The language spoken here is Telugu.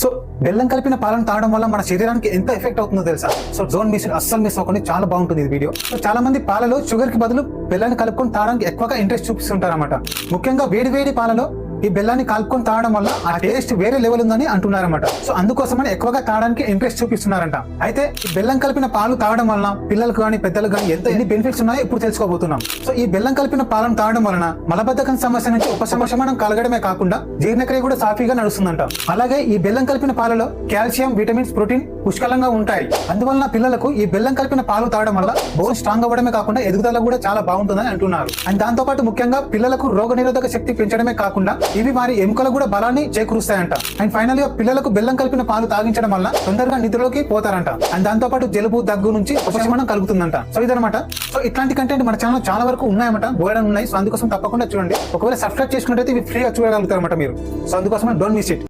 సో బెల్లం కలిపిన పాలను తాగడం వల్ల మన శరీరానికి ఎంత ఎఫెక్ట్ అవుతుందో తెలుసా? సో డోంట్ మిస్ ఇట్, అస్సలు మిస్ అవ్వకండి, చాలా బాగుంటుంది ఈ వీడియో. సో చాలా మంది పాలలో షుగర్ కి బదులు బెల్లాన్ని కలుపుకొని తాగడానికి ఎక్కువగా ఇంట్రెస్ట్ చూపిస్తుంటారు అన్నమాట. ముఖ్యంగా వేడి వేడి పాలలో ఈ బెల్లాన్ని కలుపుకొని తాగడం వల్ల ఆ టేస్ట్ వేరే లెవెల్ ఉందని అంటున్నారన్నమాట. సో అందుకోసమని ఎక్కువగా తాగడానికి ఇంట్రెస్ట్ చూపిస్తున్నారంట. అయితే ఈ బెల్లం కలిపిన పాలు తాగడం వలన పిల్లలకు కానీ పెద్దలకు కానీ ఎన్ని బెనిఫిట్స్ ఉన్నాయో ఇప్పుడు తెలుసుకోబోతున్నాం. సో ఈ బెల్లం కలిపిన పాలను తాగడం వలన మలబద్ధకం సమస్య నుంచి ఉపశమనం కలగడమే కాకుండా జీర్ణక్రియ కూడా సాఫీగా నడుస్తుందంట. అలాగే ఈ బెల్లం కలిపిన పాలలో కాల్షియం, విటమిన్స్, ప్రోటీన్ పుష్కలంగా ఉంటాయి. అందువలన పిల్లలకు ఈ బెల్లం కలిపిన పాలు తాగడం వల్ల బోన్ స్ట్రాంగ్ అవ్వడమే కాకుండా ఎదుగుదల కూడా చాలా బాగుంటుందని అంటున్నారు. అండ్ దాంతో పాటు ముఖ్యంగా పిల్లలకు రోగనిరోధక శక్తి పెంచడమే కాకుండా ఇవి వారి ఎముకలు కూడా బలాన్ని చేకూరుస్తాయంట. అండ్ ఫైనల్ గా పిల్లలకు బెల్లం కలిపిన పాలు తాగించడం వల్ల తొందరగా నిద్రలోకి పోతారంట. అండ్ దాంతో పాటు జలుబు, దగ్గు నుంచి ఉపశమనం కలుగుతుందంట. సో ఇదనమాట. సో ఇట్లాంటి కంటెంట్ మన ఛానల్ చాలా వరకు ఉన్నాయన్నమాట, బోర్డన్ ఉన్నాయి. సో అందుకోసం తప్పకుండా చూడండి. ఒకవేళ సబ్స్క్రైబ్ చేసుకున్నట్టయితే ఇవి ఫ్రీగా చూడగలుగుతారన్నమాట మీరు. సో అందుకోసం డోంట్ మిస్ ఇట్.